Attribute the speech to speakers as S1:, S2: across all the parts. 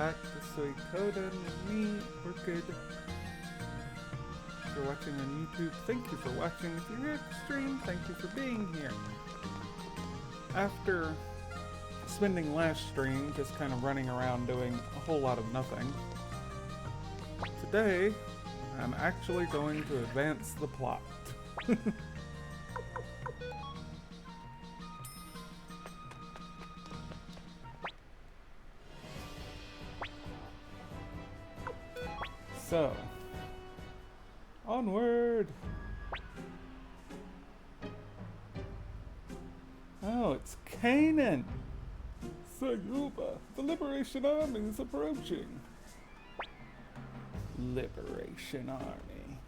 S1: back to Suikoden and me, Orchid. If you're watching on YouTube, thank you for watching. If you're here at the stream, thank you for being here. After spending last stream just kind of running around doing a whole lot of nothing, today I'm actually going to advance the plot. So, onward! Oh, it's Kanan! Sayuba, the Liberation Army is approaching! Liberation Army.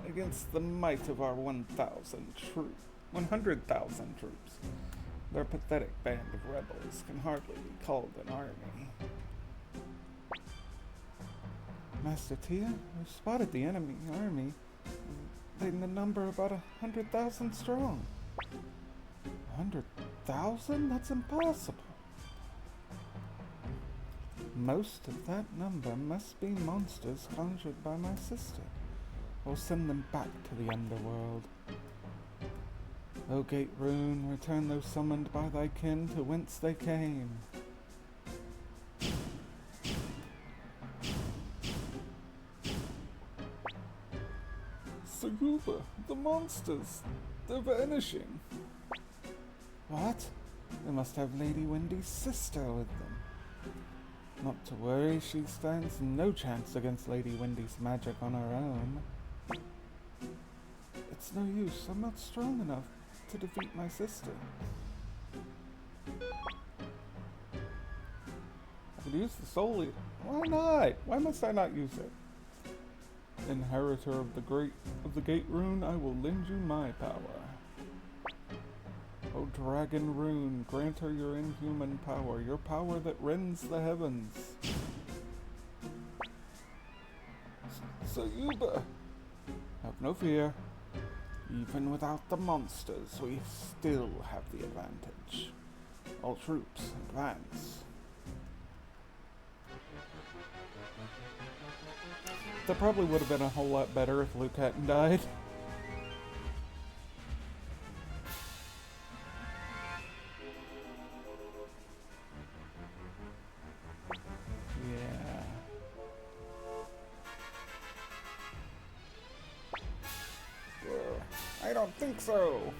S1: Against the might of our 1,000 troops. 100,000 troops. Their pathetic band of rebels can hardly be called an army. Master Tia, we've spotted the enemy army. They number about 100,000 strong. 100,000? That's impossible. Most of that number must be monsters conjured by my sister, or send them back to the underworld. O Gate Rune, return those summoned by thy kin to whence they came. Sayuba, the monsters, they're vanishing. What? They must have Lady Wendy's sister with them. Not to worry, she stands no chance against Lady Wendy's magic on her own. It's no use, I'm not strong enough to defeat my sister. I could use the soul eater. Why not? Why must I not use it? Inheritor of the Gate Rune, I will lend you my power. O Dragon Rune, grant her your inhuman power, your power that rends the heavens. Sayuba! Have no fear. Even without the monsters, we still have the advantage. All troops, advance. That probably would have been a whole lot better if Luke hadn't died. Yeah. I don't think so.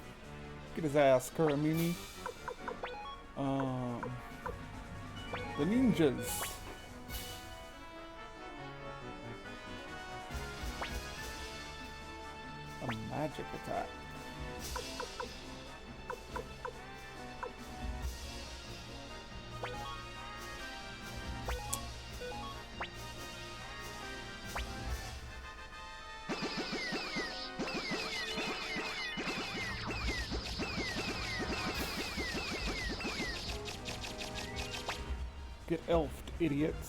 S1: Get his ass, Kuramimi. The ninjas. A magic attack. Get elfed, idiots.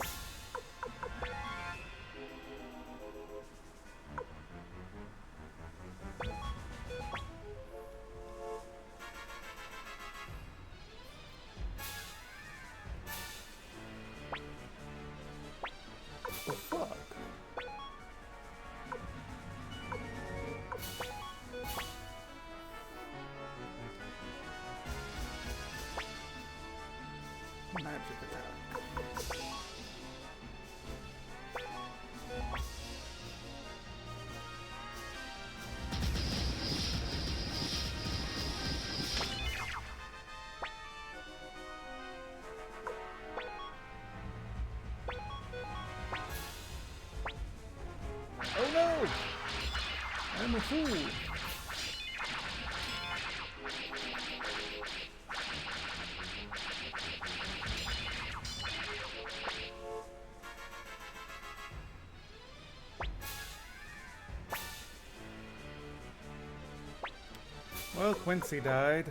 S1: The fuck? Magic attack. Oh no! I'm a fool! Well, Quincy died.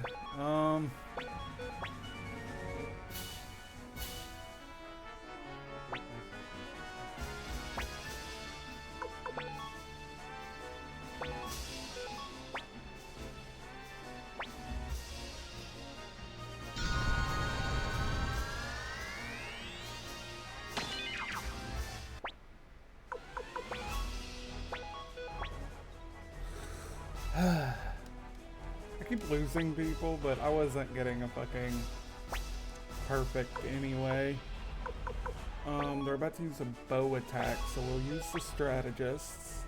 S1: losing people, but I wasn't getting a fucking perfect anyway. They're about to use a bow attack, so we'll use the strategists.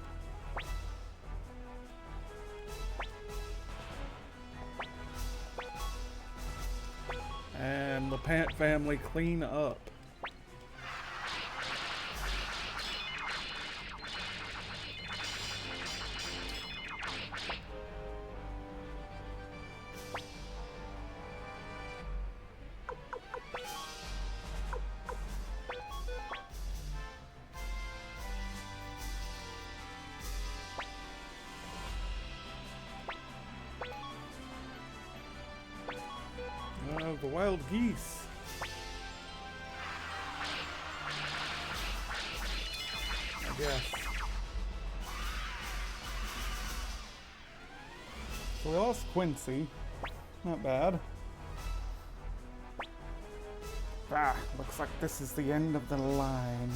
S1: And the Pant family clean up. The wild geese. I guess. So we lost Quincy. Not bad. Ah, looks like this is the end of the line.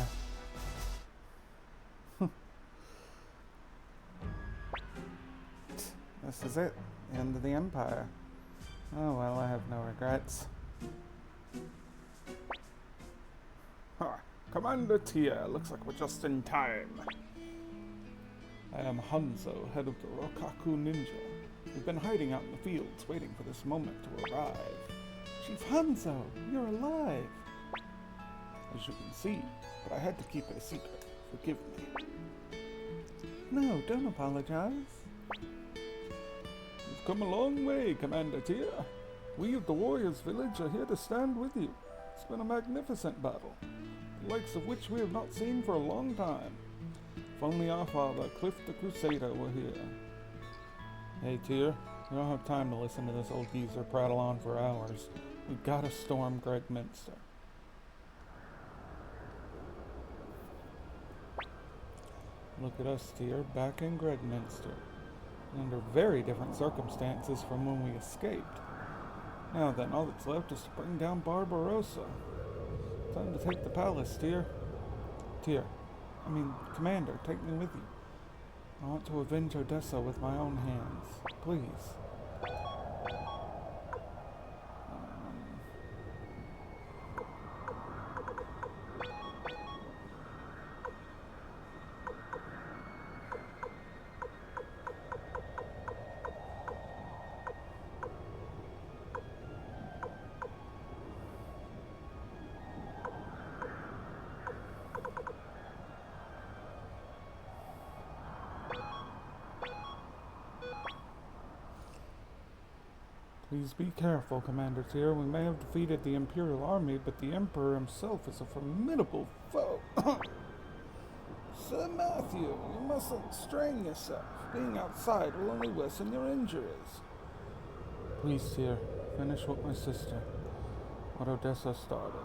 S1: This is it. End of the Empire. Oh well, I have no regrets. Huh. Commander Tia, looks like we're just in time. I am Hanzo, head of the Rokaku Ninja. We've been hiding out in the fields, waiting for this moment to arrive. Chief Hanzo, you're alive! As you can see, but I had to keep it a secret. Forgive me. No, don't apologize. You've come a long way, Commander Tia. We of the Warriors Village are here to stand with you. It's been a magnificent battle, the likes of which we have not seen for a long time. If only our father, Cliff the Crusader, were here. Hey, Tia, we don't have time to listen to this old geezer prattle on for hours. We've got to storm Gregminster. Look at us, Tia, back in Gregminster. Under very different circumstances from when we escaped. Now then, all that's left is to bring down Barbarossa. Time to take the palace, Commander, take me with you. I want to avenge Odessa with my own hands. Please. Please be careful, Commander Tyr. We may have defeated the Imperial Army, but the Emperor himself is a formidable foe. Sir Matthew, you mustn't strain yourself. Being outside will only worsen your injuries. Please, Tyr, finish what my sister, what Odessa started.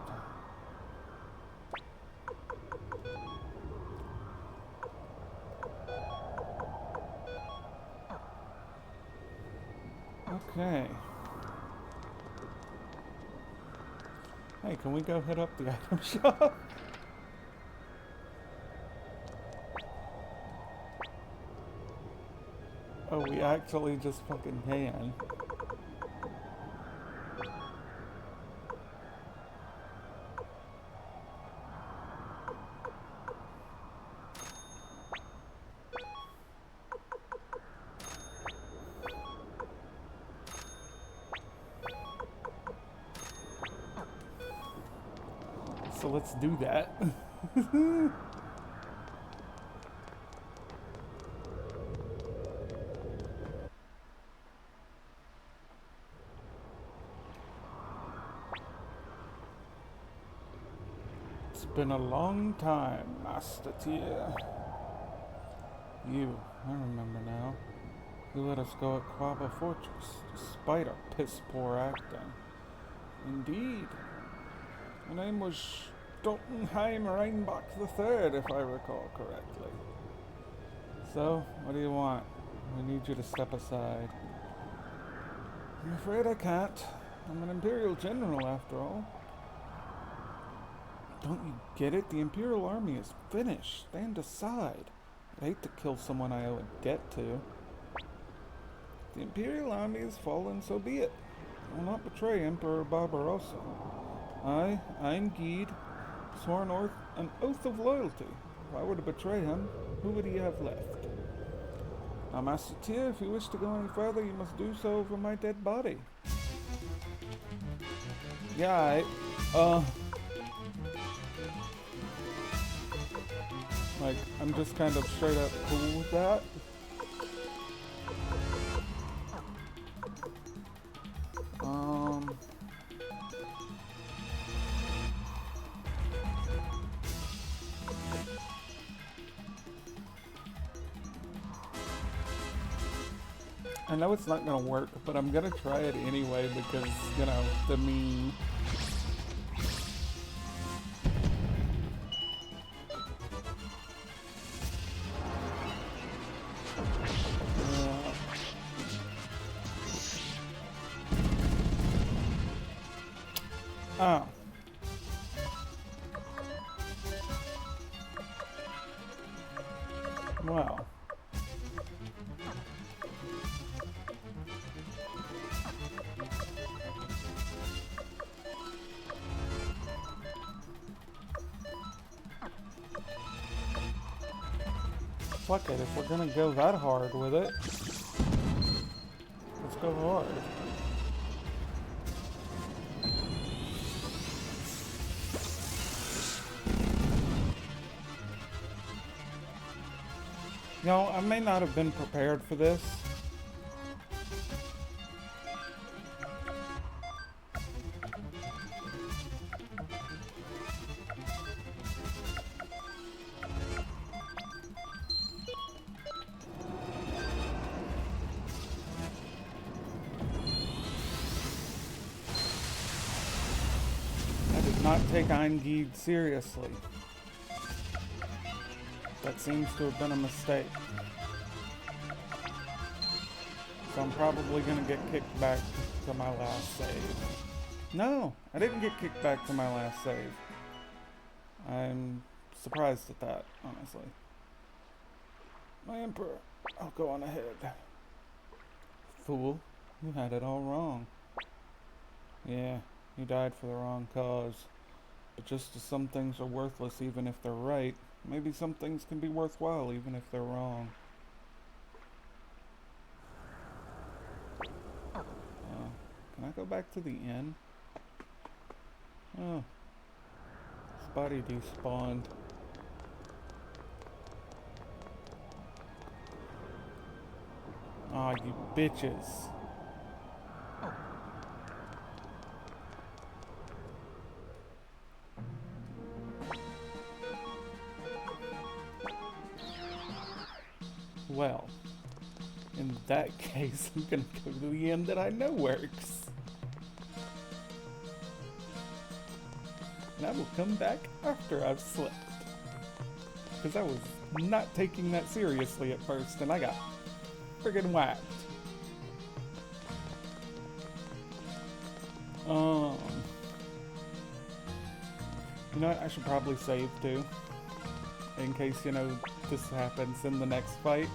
S1: Okay. Hey, can we go hit up the item shop? Oh, we actually just fucking can. So let's do that. It's been a long time, Master Tyr. You, I remember now. You let us go at Quaba Fortress, despite our piss-poor acting. Indeed. Your name was Stoltenheim Reinbach III, if I recall correctly. So, what do you want? We need you to step aside. I'm afraid I can't. I'm an Imperial General, after all. Don't you get it? The Imperial Army is finished. Stand aside. I'd hate to kill someone I owe a debt to. The Imperial army has fallen, so be it. I will not betray Emperor Barbarossa. I'm Guide, sworn an oath of loyalty. If I were to betray him, who would he have left? Now, Master Tyr, if you wish to go any further, you must do so over my dead body. Yeah, like, I'm just kind of straight up cool with that. I know it's not gonna work, but I'm gonna try it anyway because, you know, the meme. Oh. Well. Fuck it, if we're gonna go that hard with it, let's go hard. You know, I may not have been prepared for this. I did not take Eingede seriously. That seems to have been a mistake. So I'm probably gonna get kicked back to my last save. No, I didn't get kicked back to my last save. I'm surprised at that, honestly. My Emperor, I'll go on ahead. Fool, you had it all wrong. Yeah, you died for the wrong cause. But just as some things are worthless even if they're right, maybe some things can be worthwhile even if they're wrong. Can I go back to the inn? Oh. This body despawned. Aw, you bitches. Well, in that case, I'm gonna go to the end that I know works. And I will come back after I've slept. Because I was not taking that seriously at first, and I got friggin' whacked. You know what, I should probably save too. In case, you know, this happens in the next fight.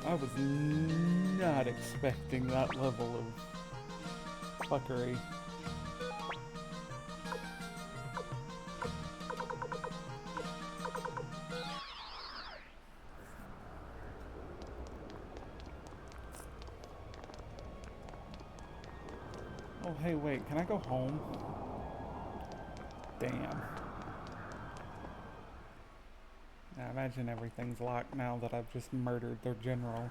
S1: I was not expecting that level of fuckery. Oh, hey, wait, can I go home? Damn. I imagine everything's locked now that I've just murdered their general.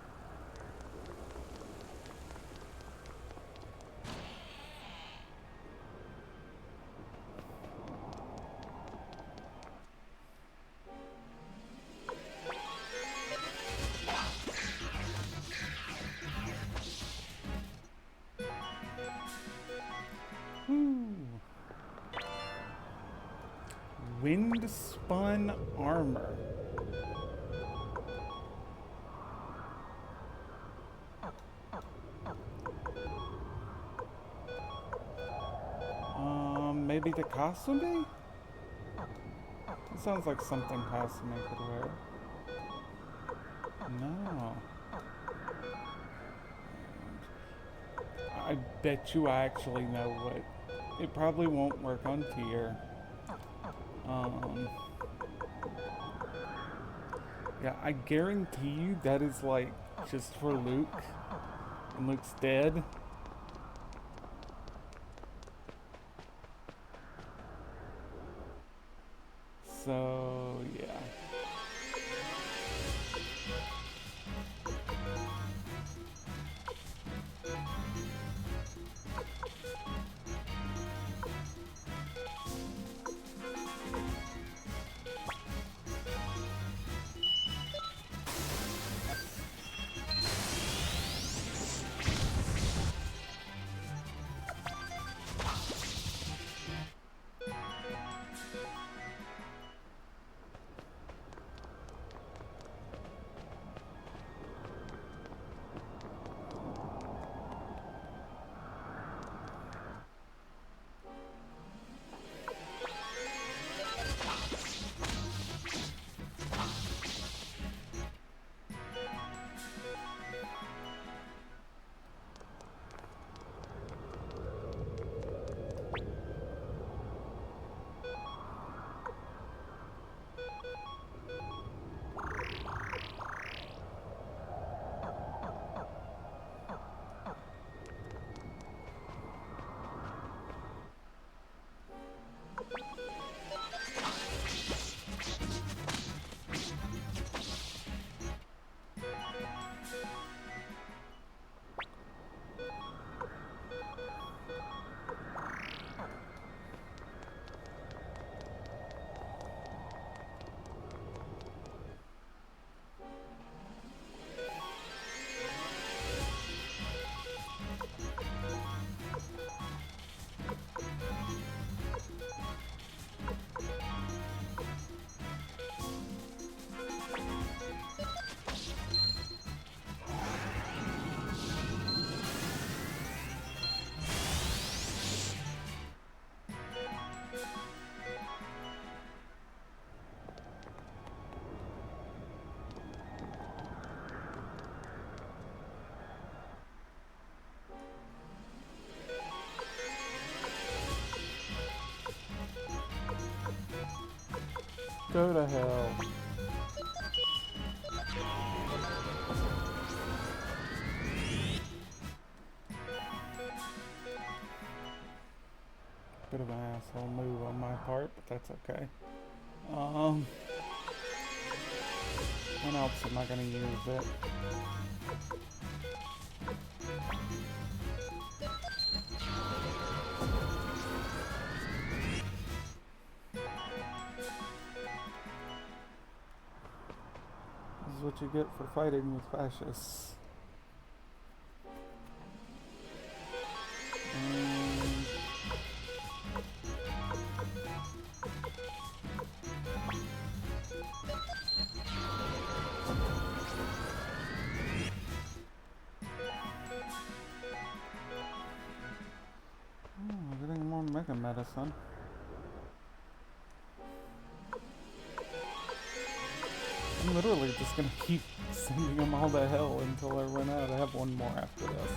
S1: Wind spun armor. Kasumi? It sounds like something Kasumi could wear. No. I bet you I actually know what. It probably won't work on Tier. Yeah, I guarantee you that is like just for Luke. And Luke's dead. So, yeah. Go to hell. Bit of an asshole move on my part, but that's okay. When else am I gonna use it? This is what you get for fighting with fascists. Getting more mega medicine. I'm literally just gonna keep sending them all to hell until I run out. I have one more after this.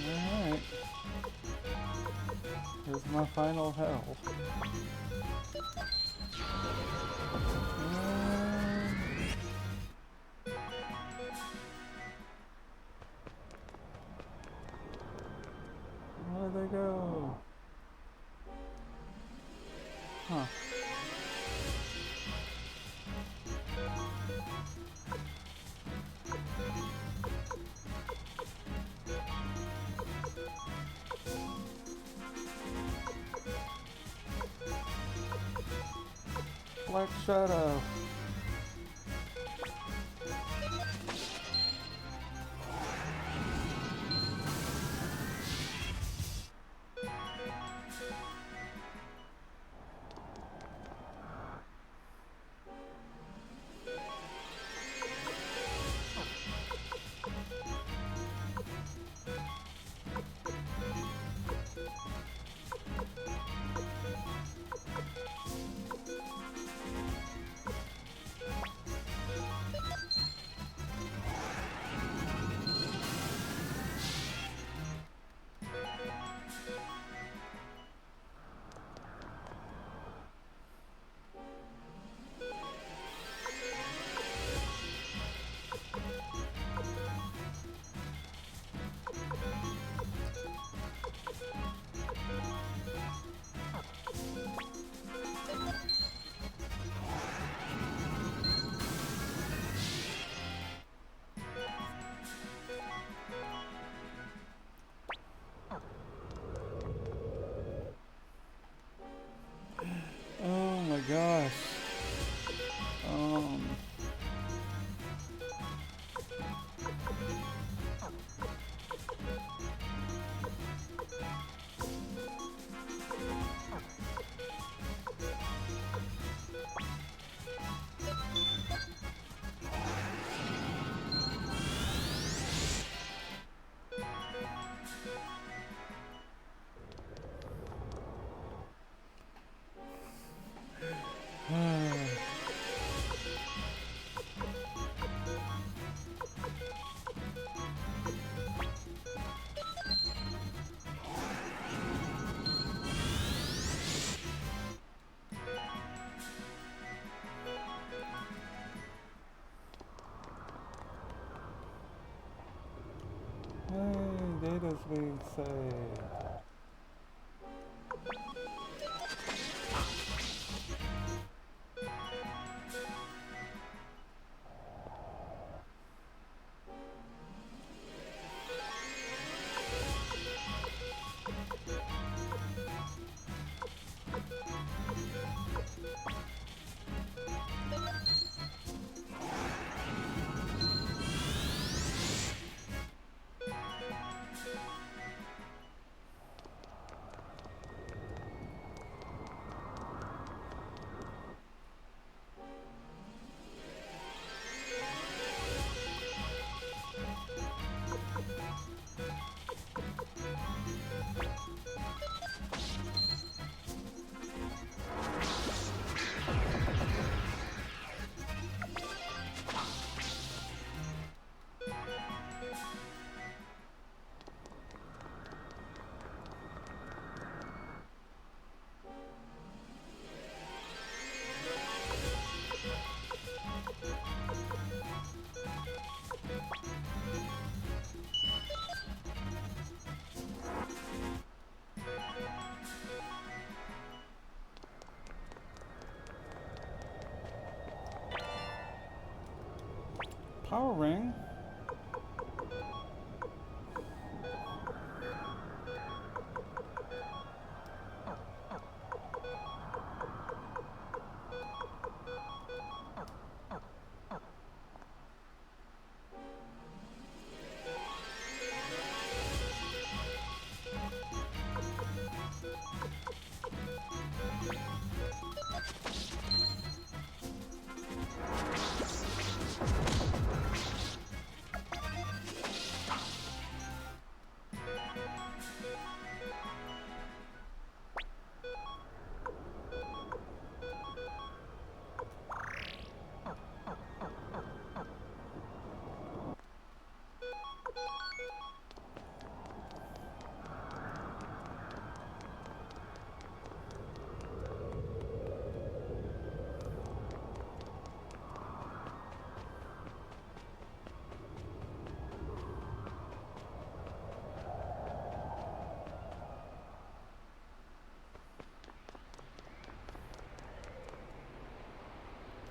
S1: Alright. Here's my final hell. Where'd they go? Huh. Black Shadow. Save. Power ring?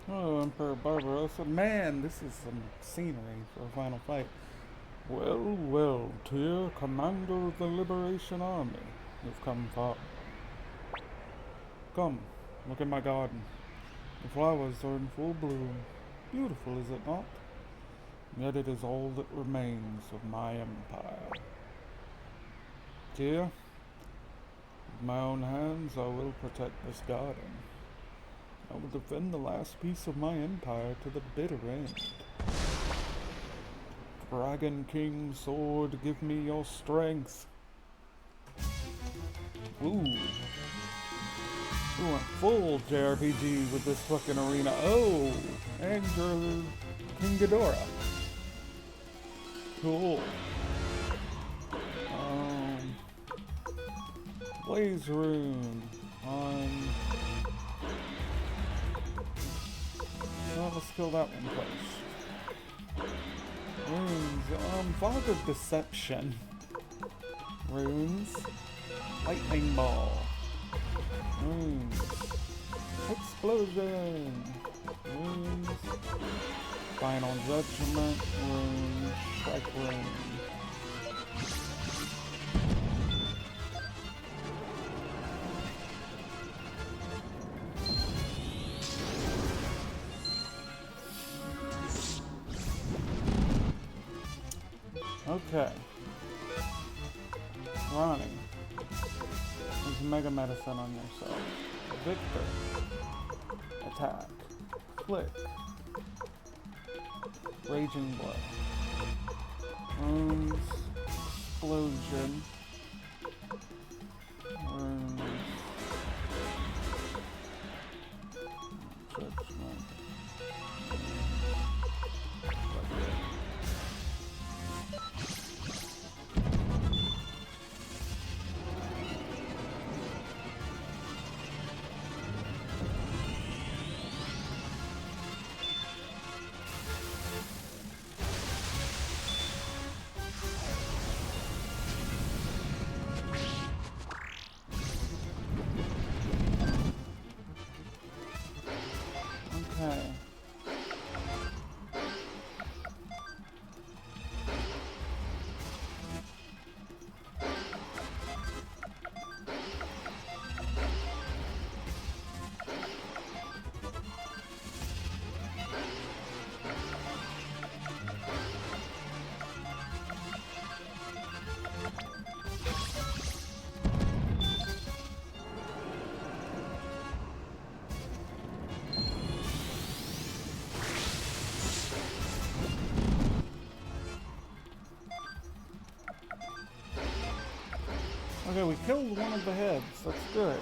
S1: Oh, Emperor Barbarossa. Man, this is some scenery for a final fight. Well, well, Tyr, commander of the Liberation Army. You've come far. Come, look at my garden. The flowers are in full bloom. Beautiful, is it not? Yet it is all that remains of my empire. Tyr, with my own hands I will protect this garden. I will defend the last piece of my empire to the bitter end. Dragon King sword, give me your strength. Ooh. We went full JRPG with this fucking arena. Oh! And you're King Ghidorah. Cool. Blaze Rune on... Well, let's kill that one first. Runes, Fog of Deception. Runes. Lightning Ball. Runes. Explosion. Runes. Final Judgment. Runes. Strike Rune. Okay. Ronnie. Use Mega Medicine on yourself. Victor. Attack. Flick. Raging Blow. Runes. Explosion. Runes. Judgment. Okay. Okay, we killed one of the heads. That's good.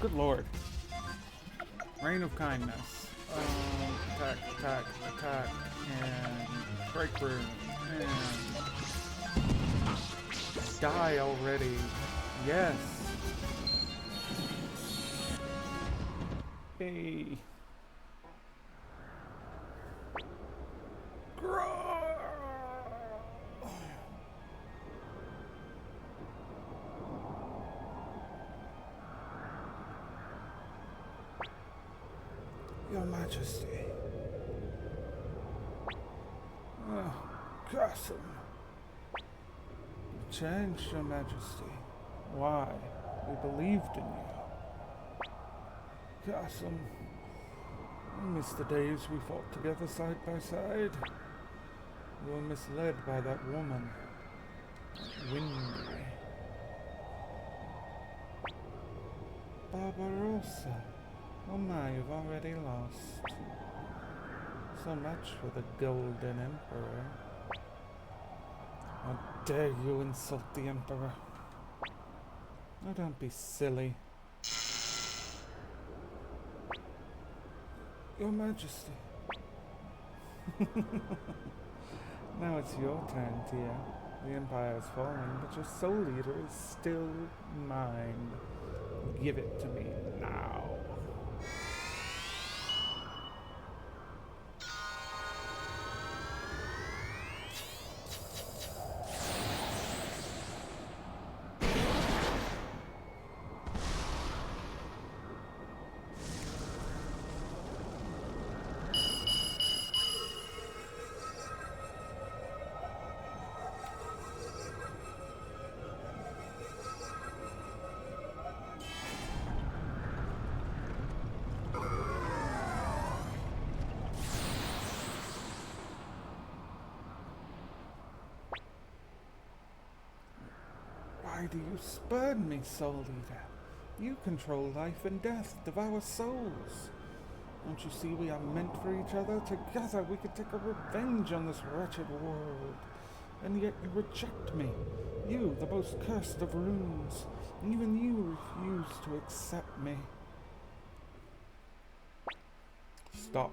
S1: Good lord. Reign of kindness. Attack, attack, attack, and break room, and die already. Yes. Hey. Your Majesty. Oh, Gotham. You changed, Your Majesty. Why? We believed in you. Gotham. I miss the days we fought together side by side. You were misled by that woman. Windy. Barbarossa. Oh my, you've already lost. So much for the Golden Emperor. How dare you insult the Emperor? Oh, don't be silly. Your Majesty. Now it's your turn, Tia. The Empire has fallen, but your soul leader is still mine. Give it to me now. Why do you spurn me, Soul Eater? You control life and death, devour souls. Don't you see we are meant for each other? Together we could take a revenge on this wretched world. And yet you reject me. You, the most cursed of runes. Even you refuse to accept me. Stop.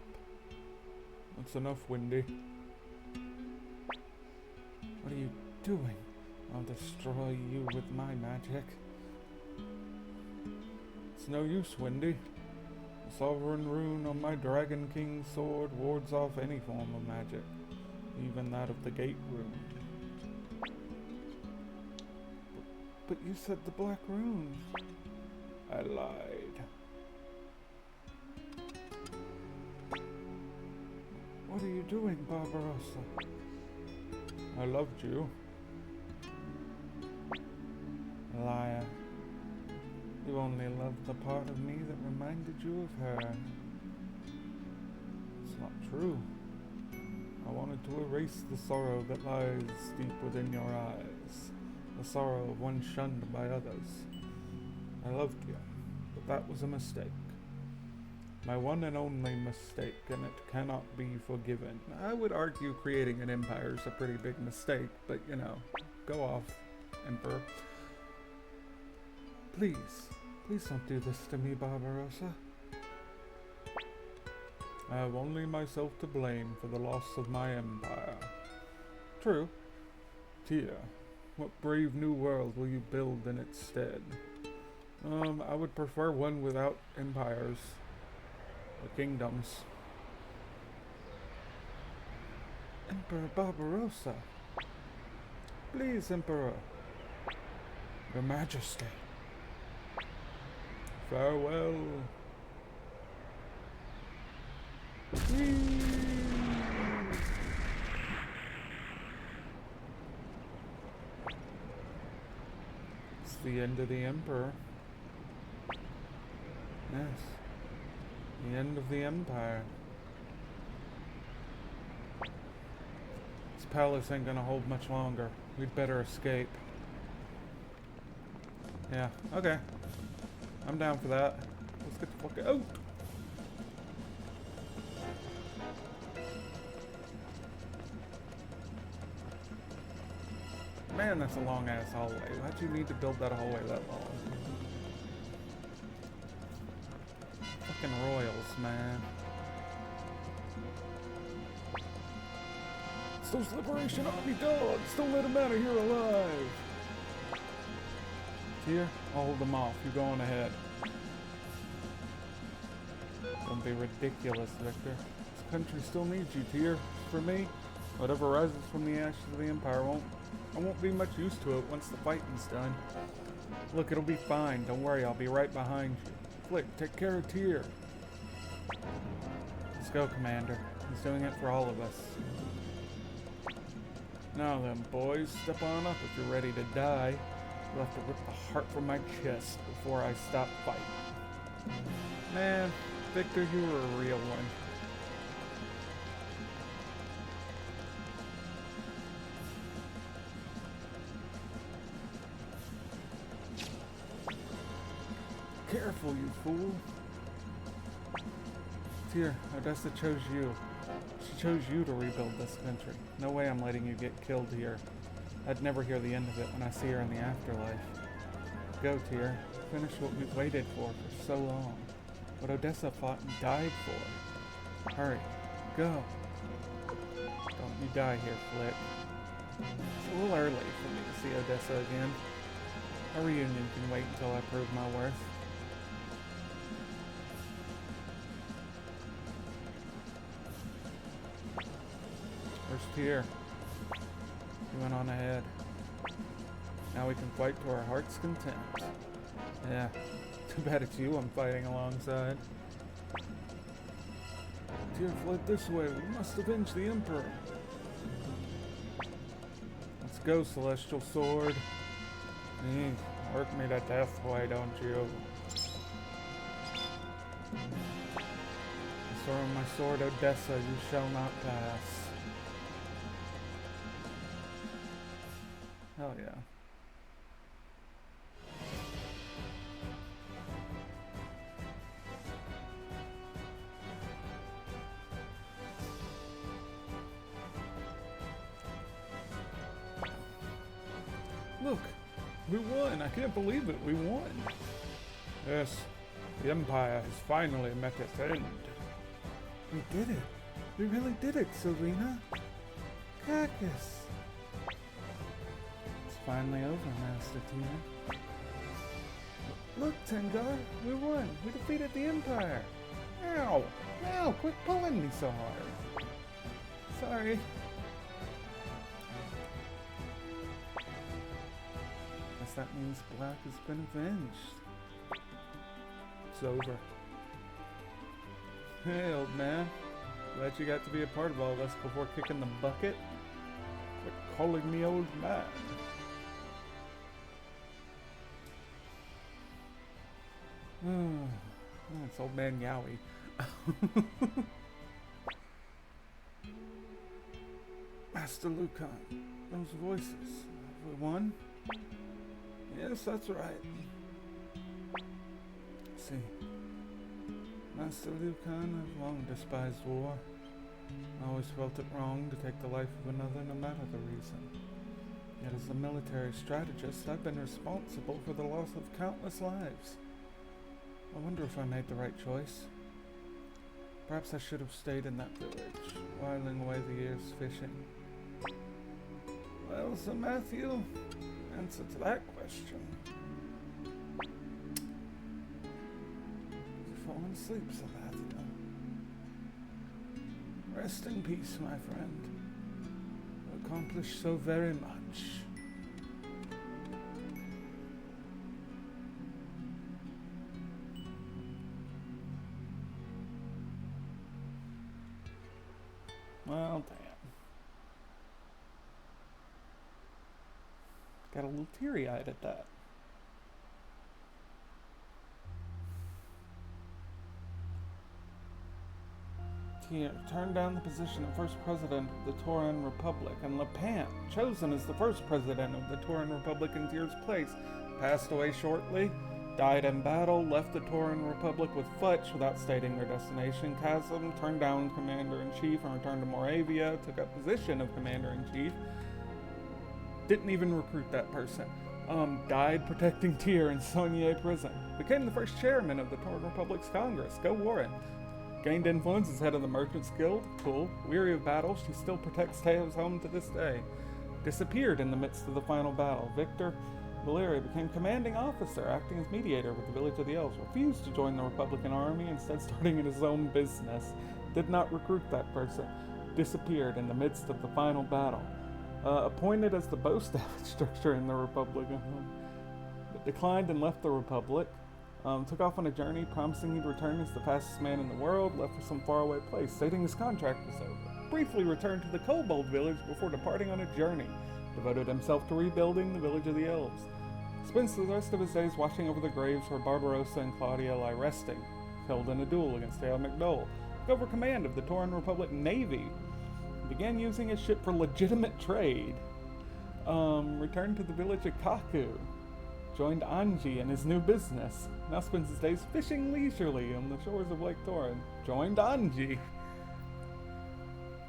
S1: That's enough, Windy. What are you doing? I'll destroy you with my magic. It's no use, Windy. The sovereign rune on my Dragon King sword wards off any form of magic, even that of the gate rune. But you said the black rune. I lied. What are you doing, Barbarossa? I loved you. Liar. You only loved the part of me that reminded you of her. It's not true. I wanted to erase the sorrow that lies deep within your eyes. The sorrow of one shunned by others. I loved you, but that was a mistake. My one and only mistake, and it cannot be forgiven. I would argue creating an empire is a pretty big mistake, but you know, go off, Emperor. Please don't do this to me, Barbarossa. I have only myself to blame for the loss of my empire. True. Tia, what brave new world will you build in its stead? I would prefer one without empires or kingdoms. Emperor Barbarossa. Please, Emperor. Your Majesty. Farewell. Whee! It's the end of the Emperor. Yes. The end of the Empire. This palace ain't gonna hold much longer. We'd better escape. Yeah, okay. I'm down for that. Let's get the fuck out. Man, that's a long ass hallway. Why'd you need to build that hallway that long? Fucking royals, man. It's those Liberation Army dogs! Don't let them out of here alive! Here, I'll hold them off. You go on ahead. Don't be ridiculous, Victor. This country still needs you, Tyr. For me, whatever rises from the ashes of the Empire I won't be much use to it once the fighting's done. Look, it'll be fine. Don't worry, I'll be right behind you. Flick, take care of Tyr. Let's go, Commander. He's doing it for all of us. Now then, boys, step on up if you're ready to die. You'll have to rip the heart from my chest before I stop fighting. Man, Victor, you were a real one. Careful, you fool. Tyr, Odessa chose you. She chose you to rebuild this country. No way I'm letting you get killed here. I'd never hear the end of it when I see her in the afterlife. Go, Tyr. Finish what we've waited for so long. What Odessa fought and died for. Hurry. Go. Don't you die here, Flick. It's a little early for me to see Odessa again. A reunion can wait until I prove my worth. Where's Tyr? He went on ahead. Now we can fight to our heart's content. Yeah, too bad it's you I'm fighting alongside. Tyr fled this way. We must avenge the Emperor. Let's go, Celestial Sword. Work me to death, why don't you? The sword of my sword, Odessa, you shall not pass. Hell yeah. Look, we won. I can't believe it. We won. Yes, the Empire has finally met its end. We did it. We really did it, Serena. Cactus. It's finally over, Master Tyr. Look, Tengar, we won. We defeated the Empire. Ow! Ow! Quit pulling me so hard. Sorry. Guess that means Black has been avenged. It's over. Hey, old man. Glad you got to be a part of all this before kicking the bucket. Quit calling me old man. It's old man Yowie. Master Lucan, those voices. Have we won? Yes, that's right. See, Master Lucan, I've long despised war. I always felt it wrong to take the life of another, no matter the reason. Yet as a military strategist, I've been responsible for the loss of countless lives. I wonder if I made the right choice. Perhaps I should have stayed in that village, whiling away the years fishing. Well, Sir Matthew, answer to that question. You've fallen asleep, Sir Matthew. Rest in peace, my friend. You accomplished so very much. Well, damn. Got a little teary-eyed at that. Tyr turned down the position of first president of the Tauran Republic, and Lepant, chosen as the first president of the Tauran Republic in Tyr's place, passed away shortly, died in battle, left the Tauran Republic with Futch without stating their destination. Chasm turned down Commander-in-Chief and returned to Moravia, took up position of Commander-in-Chief. Didn't even recruit that person. Died protecting Tyr in Saunier prison. Became the first chairman of the Tauran Republic's Congress. Go Warren. Gained influence as head of the Merchants Guild. Cool. Weary of battle, she still protects Teo's home to this day. Disappeared in the midst of the final battle. Victor Valeri became commanding officer, acting as mediator with the village of the elves. Refused to join the Republican army, instead starting his own business. Did not recruit that person. Disappeared in the midst of the final battle. Appointed as the bow staff instructor in the Republic, but declined and left the Republic. Took off on a journey, promising he'd return as the fastest man in the world, left for some faraway place, stating his contract was over. Briefly returned to the Kobold village before departing on a journey. Devoted himself to rebuilding the village of the elves. Spends the rest of his days watching over the graves where Barbarossa and Claudia lie resting. Killed in a duel against Dale McDowell. Took over command of the Tauren Republic Navy. Began using his ship for legitimate trade. Returned to the village of Kaku. Joined Anji in his new business. Now spends his days fishing leisurely on the shores of Lake Tauren. Joined Anji.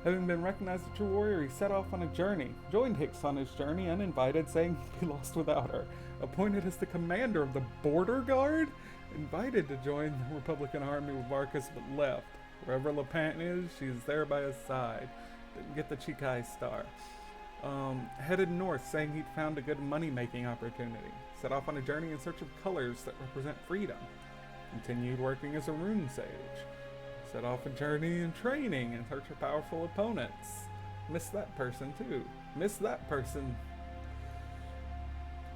S1: Having been recognized a true warrior, he set off on a journey. Joined Hicks on his journey uninvited, saying he'd be lost without her. Appointed as the commander of the border guard. Invited to join the Republican army with Marcus, but left. Wherever Lapant is, she is there by his side. Didn't get the Chikai star. Headed north, saying he'd found a good money-making opportunity. Set off on a journey in search of colors that represent freedom. Continued working as a rune sage. Set off a journey in training in search of powerful opponents. Missed that person too. Missed that person.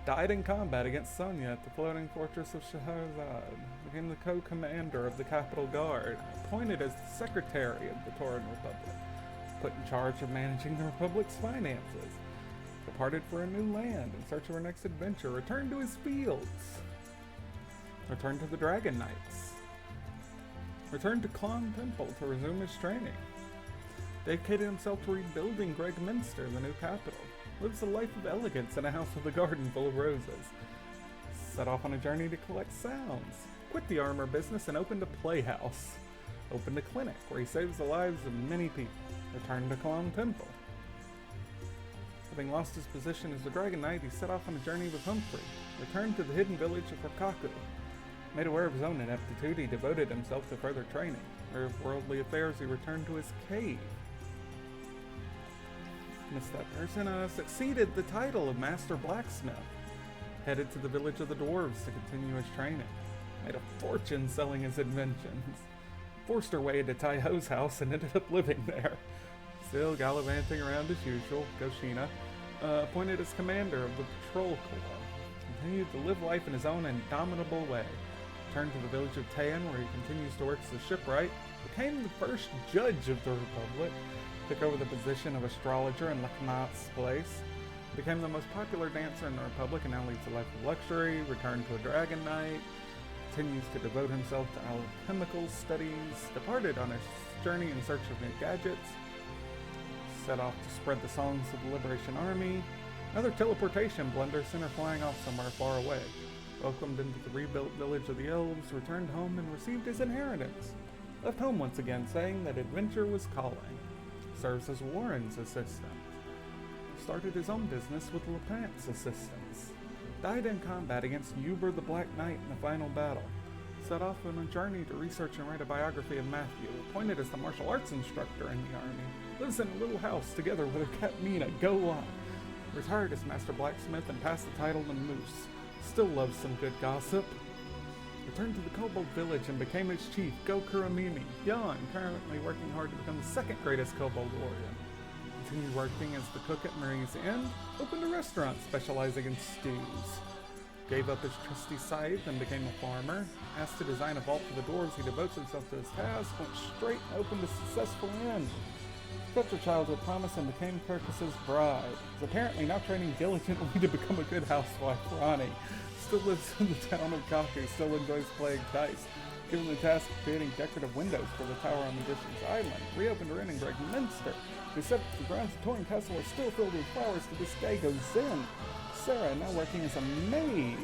S1: Died in combat against Sonya at the floating fortress of Shahrazad. Became the co-commander of the Capital Guard. Appointed as the secretary of the Tauren Republic. Put in charge of managing the Republic's finances. Departed for a new land in search of her next adventure. Returned to his fields. Returned to the Dragon Knights. Returned to Klon Temple to resume his training. Dedicated himself to rebuilding Gregminster, the new capital. Lives a life of elegance in a house with a garden full of roses. Set off on a journey to collect sounds. Quit the armor business and opened a playhouse. Opened a clinic where he saves the lives of many people. Returned to Klon Temple. Having lost his position as the Dragon Knight, he set off on a journey with Humphrey. Returned to the hidden village of Rakaku. Made aware of his own ineptitude, he devoted himself to further training. Aware of worldly affairs, he returned to his cave. Missed that person. Succeeded the title of Master Blacksmith. Headed to the village of the dwarves to continue his training. Made a fortune selling his inventions. Forced her way into Tai Ho's house and ended up living there. Still gallivanting around as usual, Goshina. Appointed as commander of the patrol corps. Continued to live life in his own indomitable way. Returned to the village of Tayan, where he continues to work as a shipwright. Became the first judge of the Republic. Took over the position of astrologer in Leknat's place. Became the most popular dancer in the Republic and now leads a life of luxury. Returned to a Dragon Knight. Continues to devote himself to alchemical studies. Departed on his journey in search of new gadgets. Set off to spread the songs of the Liberation Army. Another teleportation blunder sent her flying off somewhere far away. Welcomed into the rebuilt village of the elves, returned home and received his inheritance. Left home once again, saying that adventure was calling. Serves as Warren's assistant. Started his own business with Lapant's assistance. Died in combat against Uber the Black Knight in the final battle. Set off on a journey to research and write a biography of Matthew. Appointed as the martial arts instructor in the army. Lives in a little house together with her cat Mina. Go on. Retired as Master Blacksmith and passed the title to Moose. Still loves some good gossip. Returned to the Kobold village and became its chief, Go Kuramimi. Young, currently working hard to become the second greatest Kobold warrior. Continued working as the cook at Marie's Inn. Opened a restaurant specializing in stews. Gave up his trusty scythe and became a farmer. Asked to design a vault for the dwarves, he devotes himself to his task, went straight and opened a successful inn. Kept her childhood promise and became Kirkus's bride. Is apparently now training diligently to become a good housewife. Ronnie still lives in the town of Kaku, still enjoys playing dice. Given the task of creating decorative windows for the tower on Magician's Island, reopened her inn in Gregminster. Who said the grounds of Tauren Castle are still filled with flowers to this day goes in. Sarah, now working as a maid.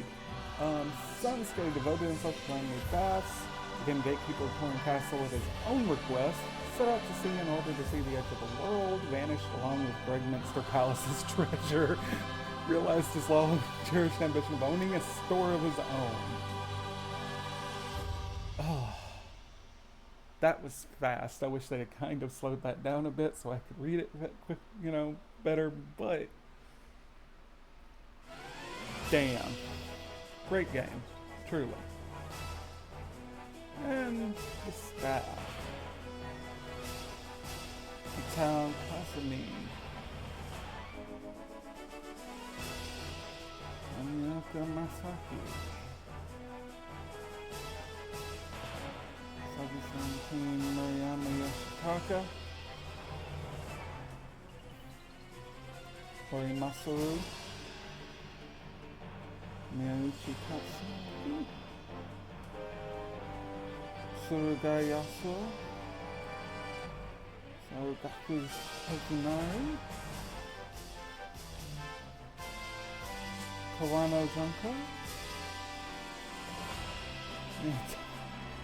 S1: Sunsuke devoted himself to playing with baths. Became gatekeeper of Tauren Castle at his own request. Set out to sea in order to see the edge of the world. Vanished along with Gregminster Palace's treasure. Realized his long cherished ambition of owning a store of his own. Oh, that was fast. I wish they had kind of slowed that down a bit so I could read it quick, better, but damn. Great game, truly. And the staff. Town Kasumi. Amiyaka Masaki. Team Murayama Yoshitaka, Horimasaru, Miyauchi Katsuki, Surugai Yasuo, Sarugaku Tokunari, Kawano Junko,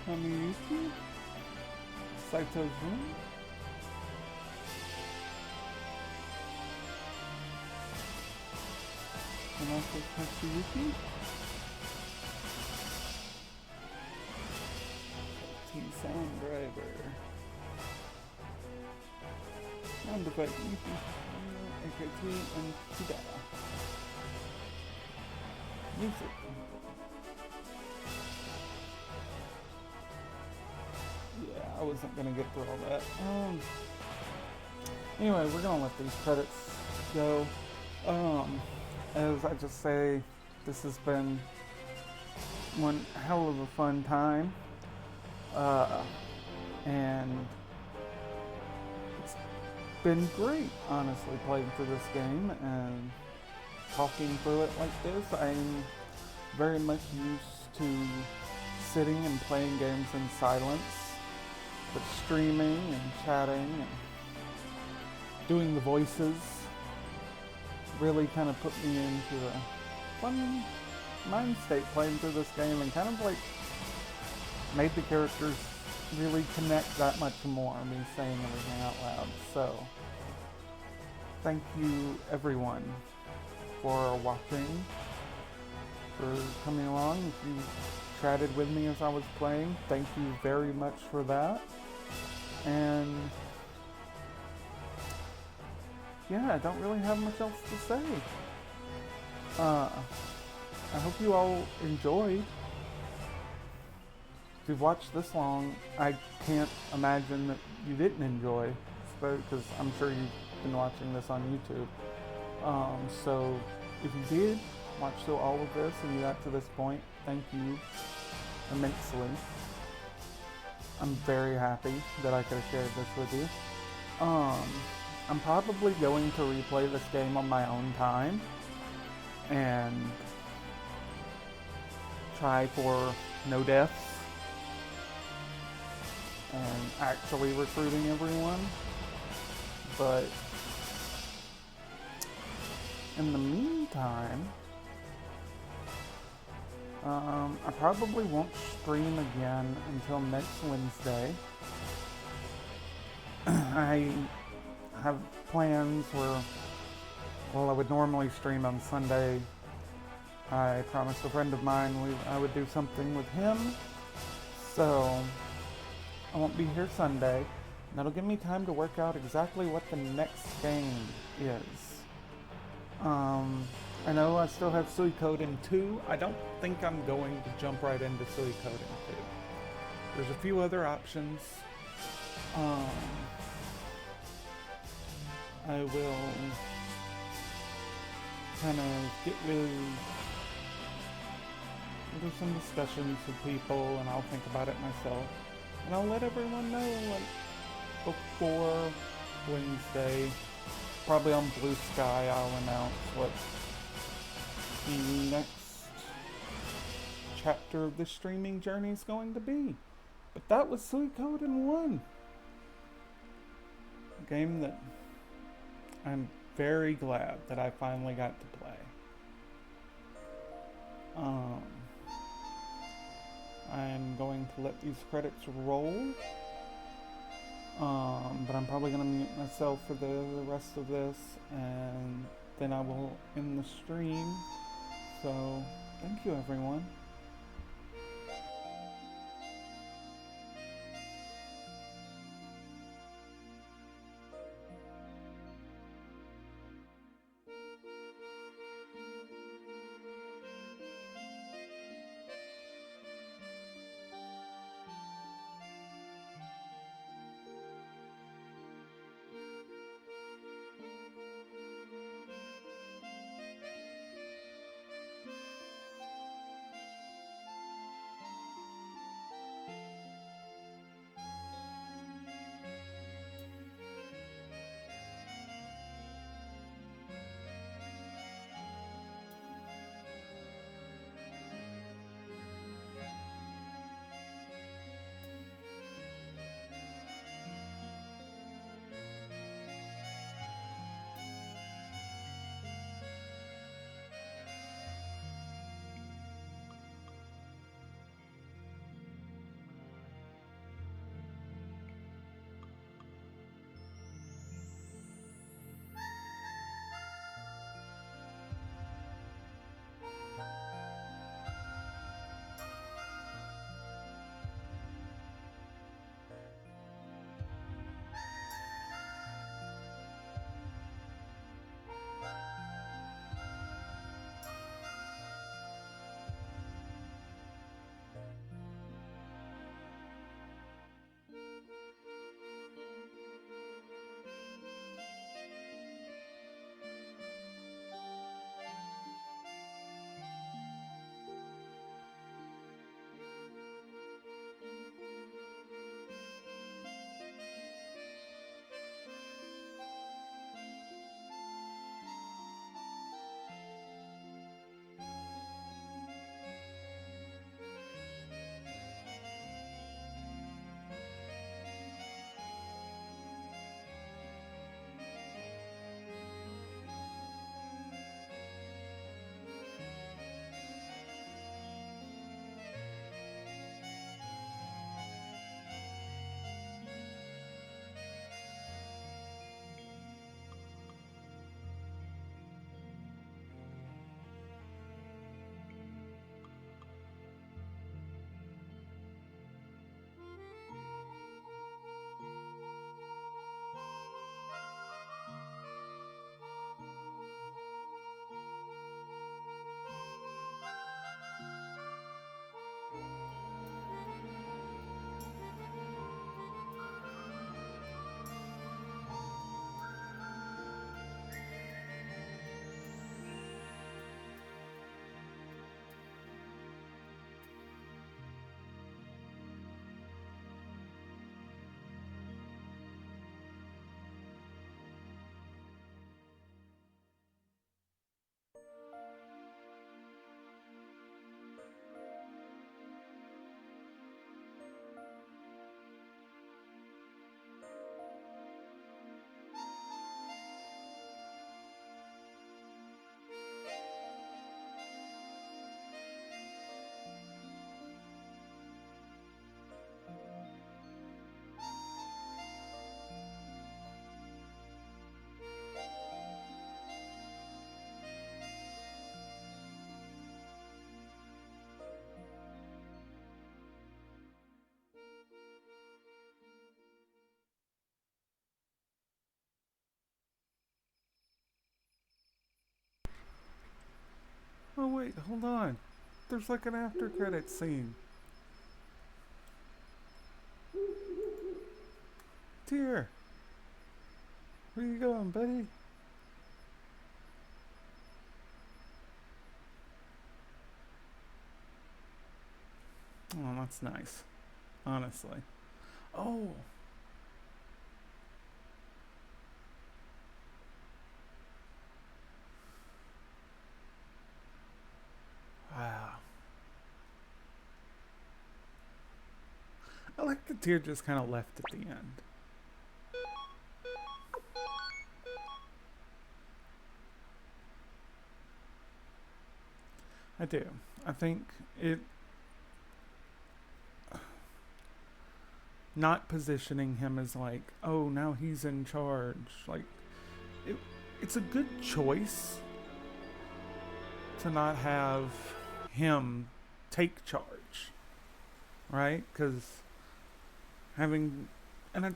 S1: Hamiyuki, Saito Jun, Tanaka Katsuyuki, T-Sound Driver, Roundabout Yuki, AKT, and Kidara. Music. Yeah, I wasn't gonna get through all that. Anyway, we're gonna let these credits go. As I just say, this has been one hell of a fun time. And it's been great, honestly, playing through this game and talking through it like this. I'm very much used to sitting and playing games in silence, but streaming and chatting and doing the voices really kind of put me into a fun mind state playing through this game, and kind of like made the characters really connect that much more, me saying everything out loud. So thank you everyone for watching, for coming along. If you chatted with me as I was playing, thank you very much for that. And yeah, I don't really have much else to say. I hope you all enjoyed. If you've watched this long, I can't imagine that you didn't enjoy, because I'm sure you've been watching this on YouTube. So if you did watch through all of this and you got to this point, thank you immensely. I'm very happy that I could have shared this with you. I'm probably going to replay this game on my own time and try for no deaths and actually recruiting everyone. But in the meantime, I probably won't stream again until next Wednesday. I have plans where, well, I would normally stream on Sunday. I promised a friend of mine I would do something with him, so I won't be here Sunday. That'll give me time to work out exactly what the next game is. I know I still have Suikoden 2. I don't think I'm going to jump right into Suikoden 2. There's a few other options. I will kind of get with do some discussions with people, and I'll think about it myself. And I'll let everyone know, like, before Wednesday, probably on Blue Sky, I'll announce what the next chapter of the streaming journey is going to be. But that was Suikoden 1. A game that I'm very glad that I finally got to play. I'm going to let these credits roll. But I'm probably going to mute myself for the rest of this, and then I will end the stream. So, thank you everyone. Oh wait, hold on. There's like an after credit scene. Tear, where you going, buddy? Oh, that's nice. Honestly. Oh. Wow. I like the tear just kind of left at the end. I do. I think it not positioning him as like, oh, now he's in charge. Like, it, it's a good choice to not have him take charge, right? Because having, and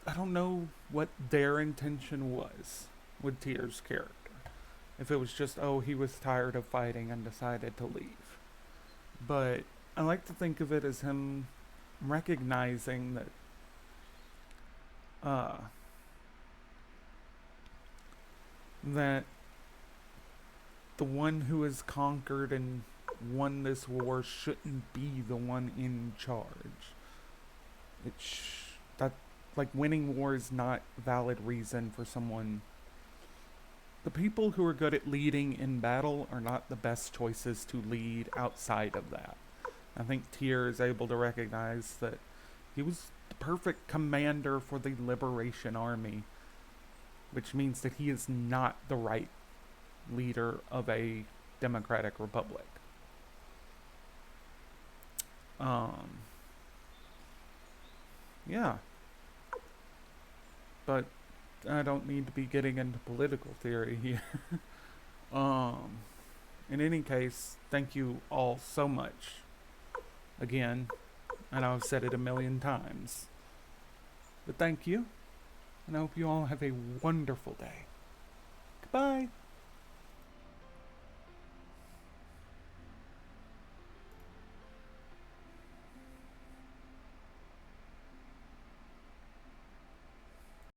S1: I don't know what their intention was with Tyr's character. If it was just, oh, he was tired of fighting and decided to leave. But I like to think of it as him recognizing that uh, that the one who has conquered and won this war shouldn't be the one in charge. That, like, winning war is not valid reason for someone. The people who are good at leading in battle are not the best choices to lead outside of that. I think Tyr is able to recognize that he was the perfect commander for the Liberation Army, which means that he is not the right leader of a democratic republic. Yeah. But I don't need to be getting into political theory here. um, in any case, thank you all so much. Again, I know I've said it a million times. But thank you, and I hope you all have a wonderful day. Goodbye.